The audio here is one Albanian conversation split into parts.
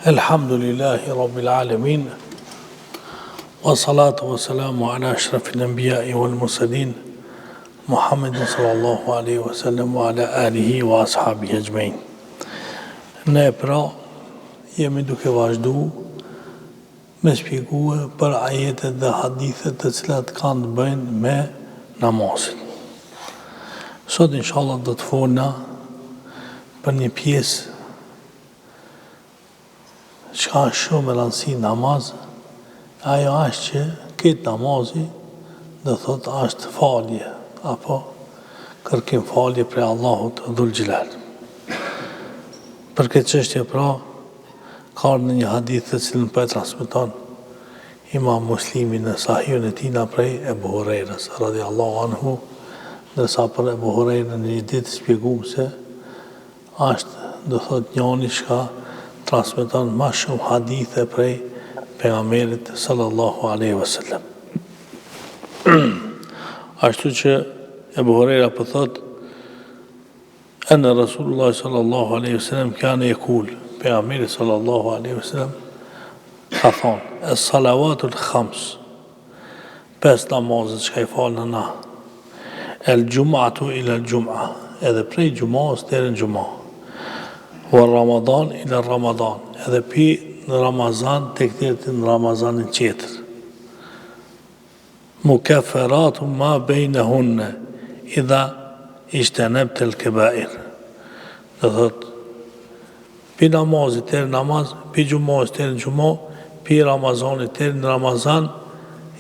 Elhamdulillahi Rabbil Alamin, wa salatu wa salamu ala ashrafil anbiya'i wal mursalin, Muhammedin sallallahu alaihi wa sallam wa ala alihi wa ashabihi ajma'in. Ne pra jemi duke vazhdu me shpjegue për ajetet dhe hadithet të cilat kanë të bëjnë me namazin. Sot inshallah do të folna për një pjesë që ka shumë e rëndësi namaz, ajo është që këtë namazi dhe thot është falje, apo kërkim falje për Allahut Dhul Gjelal. Për këtë çështje pra, ka në një hadith të cilën për e transmeton Imam Muslimi në Sahihun e tina prej Ebu Hurajrës, radhiyallahu anhu, ndërsa për Ebu Hurajrën në një ditë shpjegum se është, do thot, njëri shka transmeton ma shumë hadithe prej pejgamberit sallallahu alaihi wasallam. Ashtu që Ebu Hurajra po thot, anna Rasulullah sallallahu alaihi wasallam kana yaqul, pejgamberi sallallahu alaihi wasallam ka thonë, as-salawatul khams, pesë namazet që ka i falë na, el-gjum'atu ila el-gjum'a, edhe prej gjuma'ës deri në gjum'a, wa Ramadan ila Ramadan, edhe pi në Ramazan të këtërti në Ramazanin qetër. Mukaffaratu ma bejnehunne, idha ishteneb të l'kebair. Dhe thot, pi namazit të namaz, pi gjumaz të gjumaz, pi Ramazanit të në Ramazan,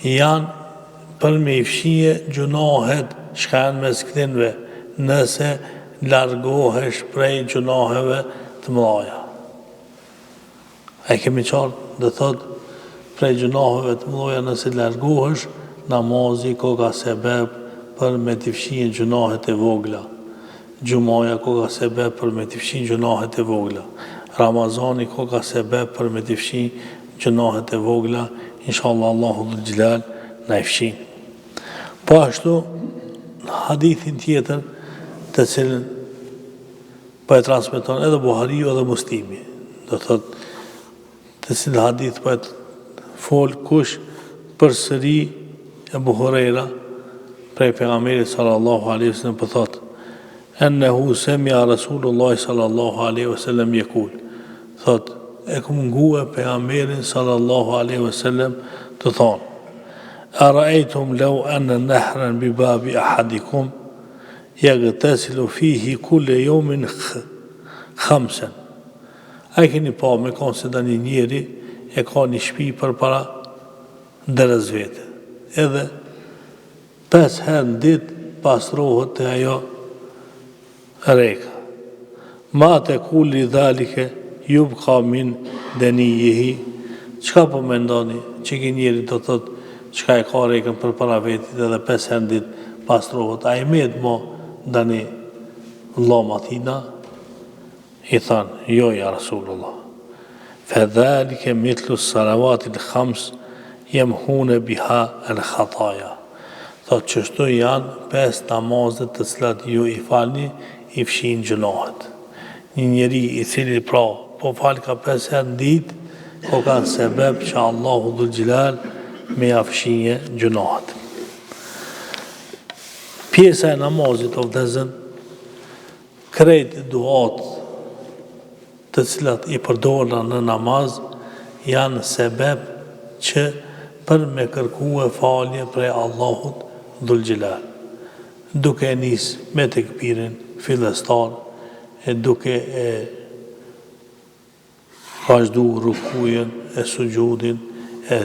janë për me i fshije gjunahet shka janë mes këtinve, nëse largohesh prej gjunaheve të mëdha. E kemi qartë dhe thot, prej gjunaheve të mëdha nëse largohesh, namazi ko ka sebeb për me të fshihen gjunahet e vogla. Gjumaja ko ka sebeb për me të fshihen gjunahet e vogla. Ramazani ko ka sebeb për me të fshihen gjunahet e vogla. Inshallah Allahu Dhul Gjelal na i fshin. Po ashtu, hadithin tjetër të cilën po e transmeton edhe Buhariu edhe Muslimi. Do thot, të cilë hadith po e fol kush përsëri Ebu Hurajra prej pejgamberit sallallahu alaihi wasallam po thot, ennehu semia Rasulullah sallallahu alaihi wasallam yekul. Thot, e kum ngue pejgamberin sallallahu alaihi wasallam të thonë, ara'aytum law anna nahran bi babi ahadikum yaghtasilu fihi kulle jomin khamsen. A keni pa me konë se da një njeri e ka një shpi për para dërës vete. Edhe 5 herë në ditë pastrohet të ajo reka. Ma të kulli dhalike jub ka min deni jehi. Qka po me ndoni që ki njeri të thotë qka e ka rekën për para vetit edhe 5 herë në ditë pastrohet. A i med mo dani loma tina, i thanë, jo ja Rasulullah. Fedhalike mitlu salavatil khams jemhune biha el khataja. Thot qështu janë 5 namazet të cilat ju i falni, i fshin gjunahet. Një njeri i cili pra, po falë ka 5 herë në ditë, ko kanë sebeb që Allahu Dhul Gjelal me ja fshinje gjunahet. Pjesa e namazit o vdezën, krejt duat të cilat i përdorna në namaz, janë sebeb që për me kërkue falje prej Allahut Dhul Gjelal. Duke e nis me të këpirin fillestar, e duke e vazhdu rukujen, e sugjudin, e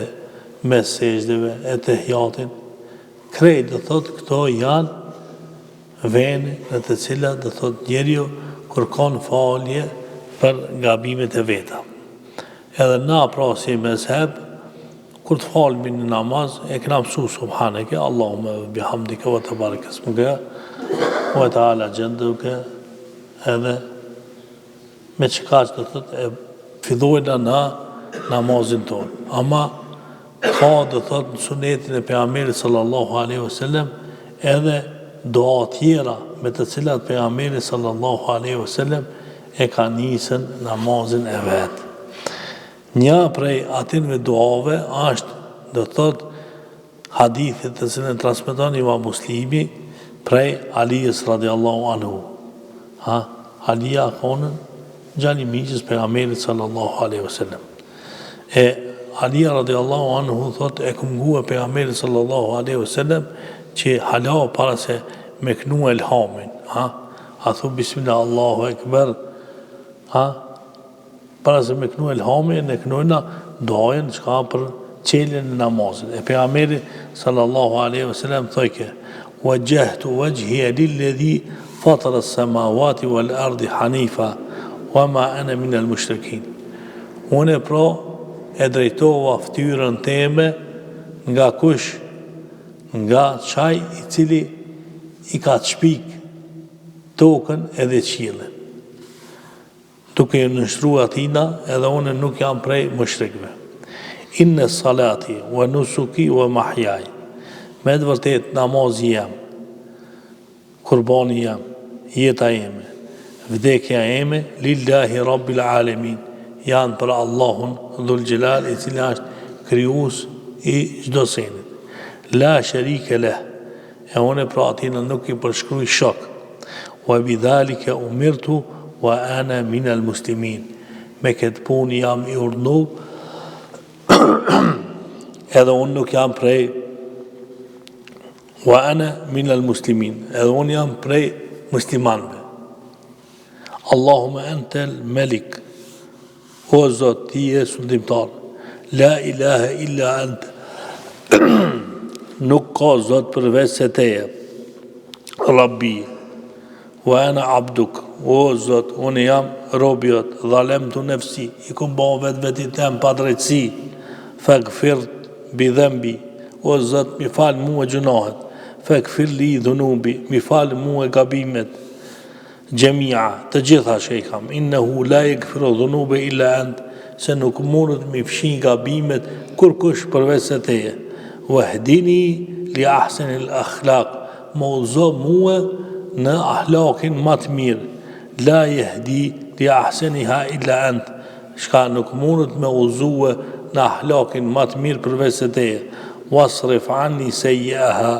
mes sejdeve, e të hjatin, krejt dhe thot këto janë vene në të cilat dhe thot njeriu kërkon falje për gabimet e veta. Edhe na pra si mezheb, kur të falmi në namaz, e këna mësu subhaneke, Allahume bihamdike wa të barekes mëge, wa të ala gjenduke, edhe me qëka që dhe thot e fidojna na namazin tonë. Ama ka dhe thot në sunetin e pejgamberit sallallahu alaihi wasallam edhe doa tjera me të cilat pejgamberi sallallahu alaihi wasallam e ka nisën namazin e vetë. Një prej atinve duave është, do thot, hadithit të cilën transmeton Imam Muslimi prej Alijës radiallahu anhu. Alija konën gjani miqës pejgamberit sallallahu alaihi wasallam. E Alija radiallahu anhu thot e këmgua pejgamberit sallallahu alaihi wasallam që hala para se me knu elhamin. A thu bismillah Allahu ekber. Para se me knu elhamin e knujna dojen çka për qeljen e namazit. E pejgamberi sallallahu alaihi wasallam thoke wajjahtu wajhiya lilladhi fatara as-samawati wal ardi hanifa wama ana min al-mushrikin. Unë pra e drejtova fytyrën time nga kush, nga çaj i cili i ka shpik tokën edhe qiellin. Duke i nështruar atina, edhe unë nuk jam prej mushrikëve. Inna salati wa nusuki wa mahyai. Me të vërtet namazi jam, kurbani jam, jeta jeme, vdekja jeme, lillahi rabbil alamin. Janë për Allahun dhul xhelal i cili është krijues i çdo senit. La sharika leh. E unë pra atina nuk i përshkruaj shok. Wa bidhalika umirtu wa ana min al-muslimin. Me këtë punë jam i urdhnu, edhe unë nuk jam prej wa ana min al-muslimin. Edhe unë jam prej muslimanëve. Allahumma antal malik. O Zot, ti je sundimtar. La ilaha illa anta. Nuk ka Zot përveç se teje. Rabbi. Wa ana abduk. O Zot, unë jam robi jot, dhalemtu nefsi, i kum bo vetit tem pa drejtësi, faghfir bi dhanbi. O Zot, mi fal mua gjunahet, faghfir li dhunubi, mi fal mua gabimet, gjemia, të gjitha që i kam. Innehu la yaghfiru dhunube illa ant, se nuk mundet mi fshin gabimet kur kush përveç se teje. Wahdini li ahsanil akhlaq, më udhëzo mua në ahlakin më të mirë. La yahdi li ahsaniha illa ant, shka nuk mundet me udhëzue në ahlakin më të mirë përveç se teje. Wasrif anni sayyi'aha,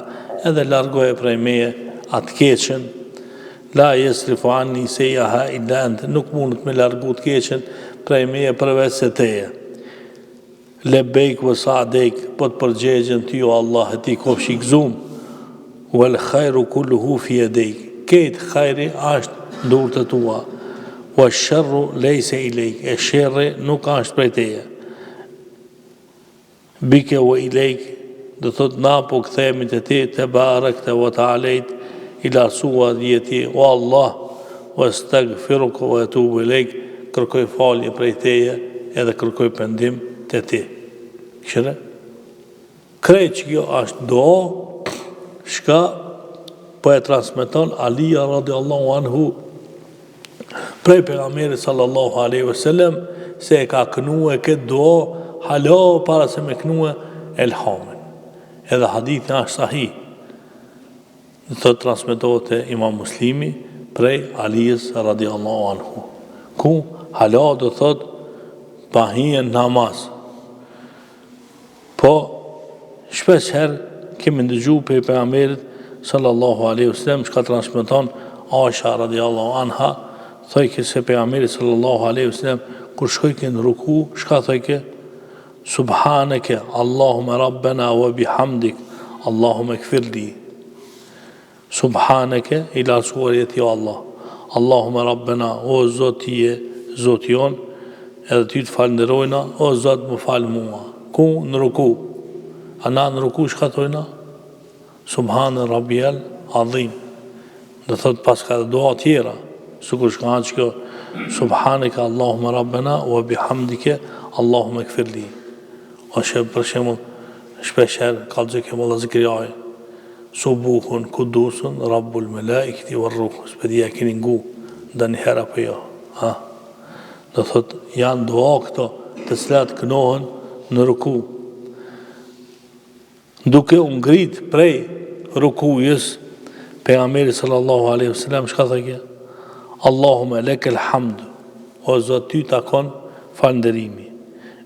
edhe largoje prej meje atë keqen. La yasrifu anni sayyi'aha illa ant, nuk mundet me largu të keqen prej meje përveç se teje. Lebejk vë sa'dejk, po të përgjegjen ty o Allah, e ti kofshi gzum. Wal khairu kulluhu fi yadayk, këtë khajri është durë të tua. Wa sharru laysa ilayk, e sherri nuk është prej teje. Bike wa ilayk, do thot na po kthehemi te ti, te barakta wa ta'alejt, ila suwa dhjeti, o Allah, wa astaghfiruka wa atubu ilayk, kërkoj falje prej teje, edhe kërkoj pendim te ti. Këshire? Krejt që kjo është do, shka po e transmeton Alija radiallahu anhu prej pejgamberit sallallahu alaihi wasallam se e ka kënue këtë do halo para se me kënue elhamin. Edhe hadithi është sahih. Të transmetohet e Imam Muslimi prej Alijës radiallahu anhu. Ku halo do thot pahien namaz. Po shpesh herë kemi ndëgju për pejgamberit sallallahu alaihi wasallam çka transmeton Aisha radiallahu anha, thojke se pejgamberi sallallahu alaihi wasallam kur shkojke në ruku, çka thojke? Subhaneke Allahumma rabbana wa bihamdik Allahumma ighfirli. Subhaneke ila suarjeti o Allah. Allahumma rabbana, o Zot je Zoti jon, edhe ty të falënderojna, o Zot më fal mua. Ku në ruku? Ana në ruku shka thojna? Subhanë Rabbiyal Adhim. Dhe thot pas ka doa tjera, sukur shka hanë që kjo, Subhaneke Allahumma Rabbena, wa bihamdike Allahumma ighfirli. O shëpë për shemë, shpesher, kalëzë kemë Allah zikriaj, subuhun, kudusun, Rabbul Melaikti, wa rruhun, s'pedia keni ngu, dhe një hera për jo. Dhe thot, janë doa këto, të cilat kënohen në ruku. Duke u ngrit prej rukujës, pejgamberi sallallahu alaihi wasallam çka thënë? Allahumma lakal hamd, o Zot ty takon falënderimi.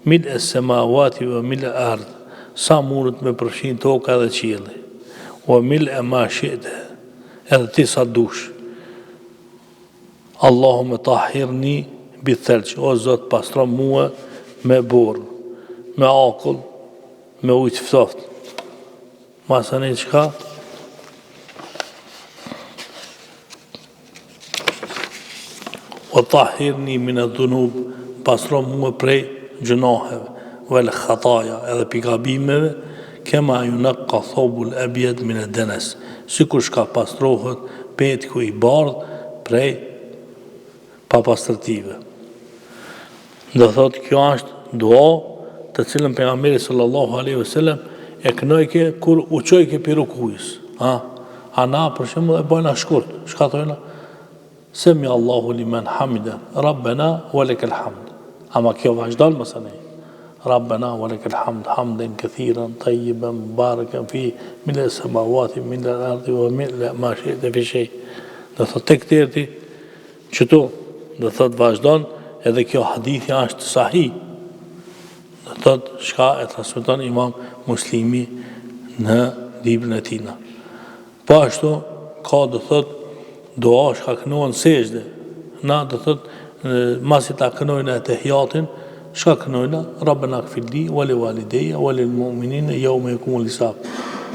mil e semawati vë mil e ardh, sa mundet me përfshin toka dhe qielli, o mil e ma shite, edhe ti sa dush. Allahume tahhirni bi thelq, o Zot pastro mua me borë, me akull, me ujtë ftoft. Masani qka? O tahhirni min e dhunub, pastro mua prej gjunaheve, vel khataja edhe pikabimeve, kema ju në ka thobul e bjet min e denes, si kur shka pastrohet petku i bardh prej papastërtive. Dhe thot, kjo është dua të cilën pejgamberi sallallahu alaihi wasallam e kënojke kur uqojke pi rukujës. A na për shembull e bojna shkurt, çka thojna? Semi Allahu liman hamida, Rabbena wa lakal hamd. Ama kjo vazhdon mësani. Rabbena wa lakal hamd, hamdan kathiran tayyiban mubarakan fi min as-samawati min al-ardi wa min ma shi'ta fi shay. Do thot tek tërti çto do thot vazhdon edhe kjo hadithi është sahih. Do thot çka e transmeton Imam Muslimi në librin e tij. Po ashtu ka do thot dua shka kënohen sejdë. Na do thot masi ta kënojnë e tehijatin, shka kënojnë Rabbena gfirli wali walideja wali mu'minina yawma yaqumul hisab.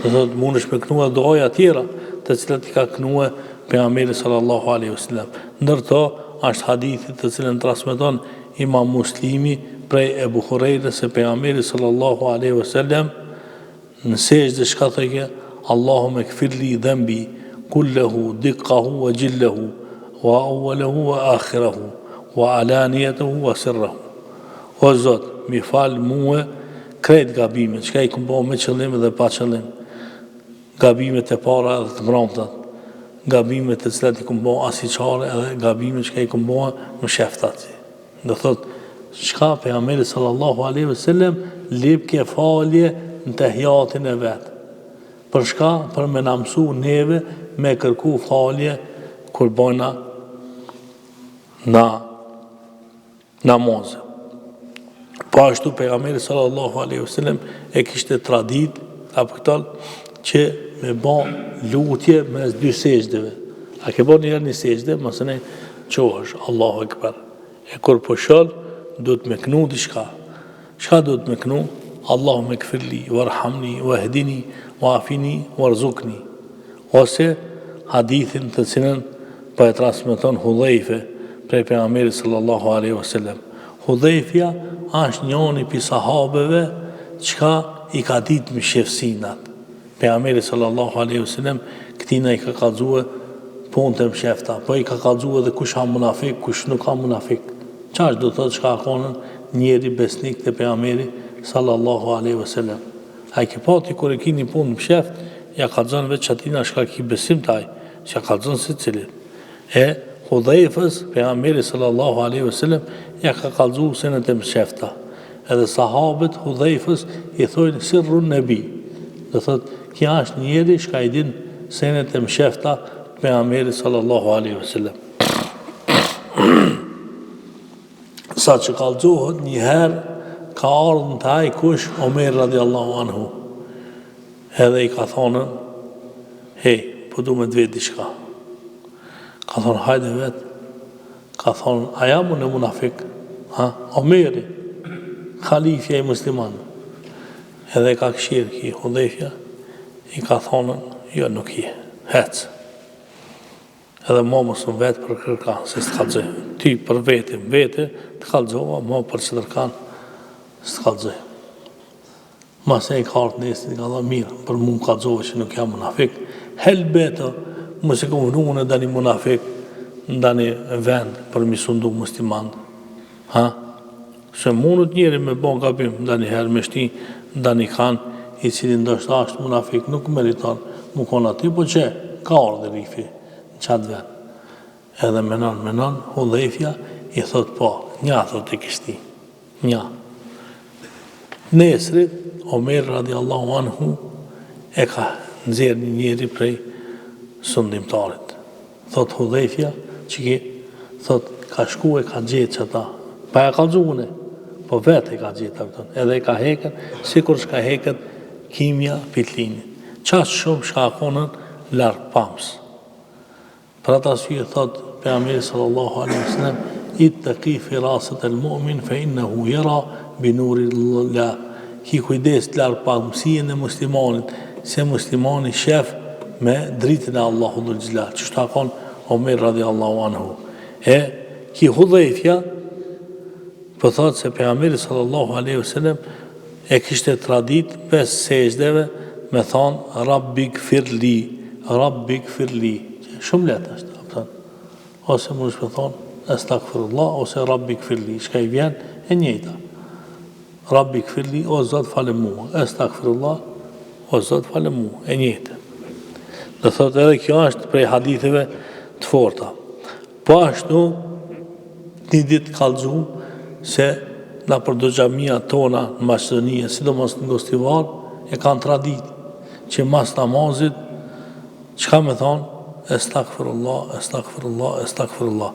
Do thot mundesh me kënua duaja tjera të cilat i ka kënua pejgamberi sallallahu alaihi wasallam. Ndërto është hadithi të cilën transmeton Imam Muslimi prej Ebu Hurejrës se pejgamberi sallallahu alaihi wasallam në sejdë shka thëke Allahume gfirli dhanbi kullahu diqqahu wa jillahu wa awwalahu wa akhirahu wa alaniyatahu wa sirrahu. O Zot, mi fal mua krejt gabimet, çka i kumbo me qëllim dhe pa qëllim. Gabimet e para dhe të mbrëmtat, gabimet të cilat i kumbo asiqare edhe gabimet çka i kumbo në sheftat. Do thot, çka pejgamberi sallallahu alaihi wasallam lip ke falje në tehijatin e vet. Për shka? Për me na mësu neve me kërku falje kur bojna na namazë. Po ashtu pejgamberi sallallahu alaihi wasallam e kishte tradit apo këtall që me bën lutje mes dy sejdëve. A ke bën një sejdë, mos ne çohesh Allahu Ekber. E kur po shol, do të më kënu diçka. Çka do të më kënu? Allahumma ighfirli warhamni wahdini wa'afini warzuqni. Ose hadithin të cilën po e transmeton Hudhaife prej pejgamberit sallallahu alaihi wasallam. Hudhaifja është njëri pi sahabeve çka i ka ditë me shefsinat. Pejgamberi sallallahu alaihi wasallam këtina i ka kallzuar punë të mshefta, po i ka kallzuar edhe kush ka munafik, kush nuk ka munafik. Çfarë do thotë çka ka qenë njëri besnik te pejgamberi sallallahu alaihi wasallam. Ai që pati kur e keni punë msheft, ja kallzon vetë çatina shka ki besim taj, që kallzon secili. E Hudhaifës pejgamberi sallallahu alaihi wasallam ja ka kallzuar senet e mshefta. Edhe sahabët Hudhaifës i thojnë sirrun nabi. Do thotë kjo është njëri që i din senet e mshefta pejgamberi sallallahu alaihi wasallam. Sa që kallzohet një herë ka ardhur në taj kush Omer radiallahu anhu. Edhe i ka thonë, hej, po du me të vetë diçka. Ka thonë, hajde vetë. Ka thonë, a jam unë e munafik? Omeri, khalifja i musliman. Edhe ka këshirë ki Hudhaifja, i ka thonë, jo nuk i, hecë. Edhe mo mësë vetë për kërkan, se së të kalzoj. Ty për vete të kalzova, mo për që tërkan, së të kalzoj. Mase i ka artë nesë, i ka dhe mirë, për mu kalzova që nuk jam munafik. Helbeta, mëse kom vënu në dani munafik, në dani vend për mi sundu musliman. Se mundët njëri me bon gabim, dani herë me shti, dani kanë, i cili ndështë ashtë munafik, nuk meriton, mu konë aty, po që ka ardhe rifi. Qatë ven. Edhe menon, Hudhaifja i thot po, nja thot e kishti, nja. Nesrit, Omer radiallahu anhu e ka nëzirë një njeri prej sundimtarit. Thot Hudhaifja, që ki, thot, ka shku e ka gjithë që ta, pa e ka dzune, po vetë e ka gjetë këton, edhe e ka hekën, sikur shka hekët kimja pitlinit. Qashtë shumë shkakonën larkë pamës. Për ata sy e thot pejgamberi sallallahu alaihi wasallam, ittaqi firasat al-mu'min fa innahu yara bi nurillah. Ki kujdes larg pamësinë e muslimanit, se muslimani shef me dritën e Allahut dhul xhelal. Çu ta kon Omer radiallahu anhu. E ki Hudhaifja po thot se pejgamberi sallallahu alaihi wasallam e kishte tradit 5 sejdeve me thon Rabbik firli, Rabbik firli. Shumë lehtë është, ose mund të thon astaghfirullah ose Rabbik firli, çka i vjen e njëjta. Rabbik firli, o Zot falë mua, astaghfirullah, o Zot falë mua, e njëjta. Do thotë edhe kjo është prej haditheve të forta. Po ashtu një ditë kallëzum se na për do xhamia tona në Maqedoni, sidomos në Gostivar, e kanë tradit që mas namazit çka më thon astaghfirullah, astaghfirullah, astaghfirullah.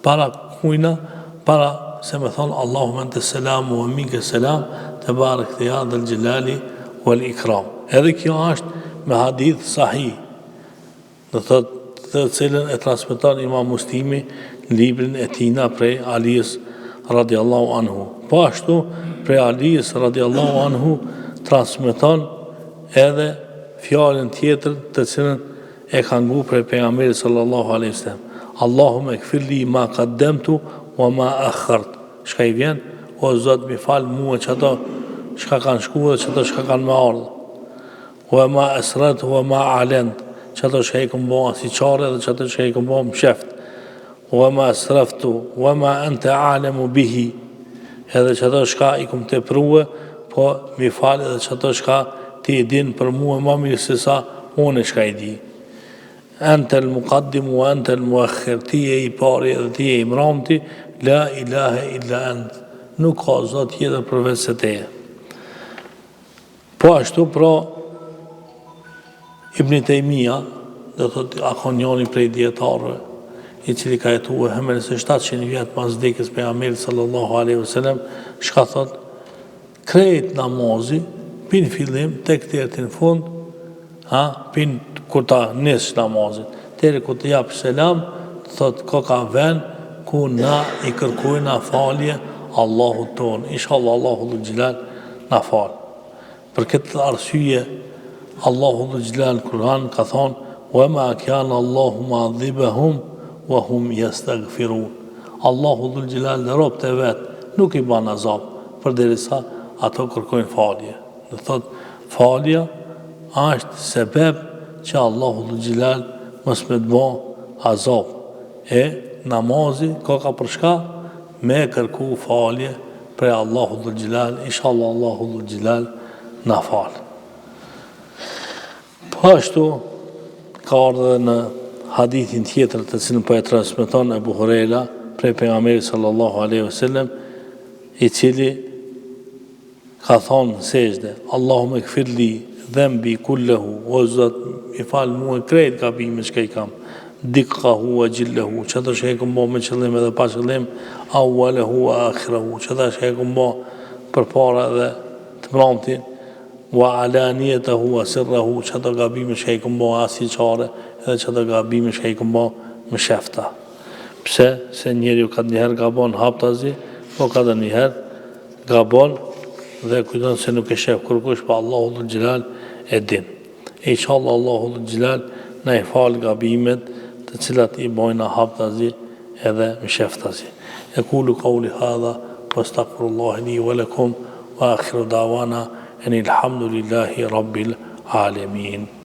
Para kujna, para se me thonë Allahumma ente selamu wa minke selam, te barek te ja dhe l'gjelali wal ikram. Edhe kjo është me hadith sahih, dhe të cilën e transmeton Imam Muslimi në librin e tina prej Alijës radiallahu anhu. Po ashtu prej Alijës radiallahu anhu transmeton edhe fjalën tjetër të cilën e ka ngu prej pejgamberit sallallahu alaihi wasallam. Allahumma ighfirli ma qaddamtu wa ma akhart. Shka i vjen, o Zot mi fal mua çato çka kanë shkuar dhe çato çka kanë më ardhur. Wa ma asrat wa ma alent. Çato çka i kam bën si çare dhe çato çka i kam bën msheft. Wa ma asraftu wa ma anta a'lamu bihi. Edhe çato çka i kam tepruar, po mi fal edhe çato çka ti e din për mua më mirë se sa unë çka i di. Anta al-muqaddim wa anta al-muakhir, ti e i pari dhe ti e i mramti, la ilaha illa ant, nuk ka Zot tjetër përveç se teje. Po ashtu pra Ibn Taymija, do thotë akonioni prej dietarëve, i cili ka jetuar hemërës e 700 vjet pas vdekjes pejgamberit sallallahu alaihi wasallam, çka thot, krejt namazi pin fillim tek deri në fund, pin kur ta nis namazin, deri kur të jap selam, thot ka vend ku na i kërkojna falje Allahut ton. Inshallah Allahu dhul xhelal na fal. Për këtë arsye Allahu dhul xhelal në Kur'an ka thonë: "Wa ma kana Allahu mu'adhibahum wa hum yastaghfirun." Allahu dhul xhelal në robët e vet nuk i bën azab përderisa ato kërkojnë falje. Do thot falja është sebeb që Allahu dhul xhelal mos me të bë azab. E namazi ka për shka me kërku falje prej Allahu dhul xhelal, inshallah Allahu dhul xhelal na fal. Po ashtu ka ardhur në hadithin tjetër të cilin po e transmeton Abu Huraira prej pejgamberit sallallahu alaihi wasallam, i cili ka thonë sejdë: Allahumma ighfirli dhanbi kullahu, o Zot i fal mua krejt gabimet që i kam. Dikkahu wa jillahu, çdo që e kam bërë me qëllim edhe pa qëllim, awwalahu wa akhirahu, çdo që e kam bërë përpara dhe të mbrëmtin, wa alaniyatahu wa sirrahu, çdo gabime që e kam bërë asnjëçare, edhe çdo gabime që e kam bërë me shefta. Pse? Se njeriu ka njëherë gabon haptazi, po ka dhe njëherë gabon dhe kujton se nuk e shef kërkush, pa Allahu dhul xhelal e din. Inshallah Allahu dhul xhelal na i fal gabimet të cilat i bojna haptazi edhe me sheftazi. Aqulu qawli hadha wastaghfirullaha li wa lakum wa akhiru da'wana anil hamdulillahi rabbil alamin.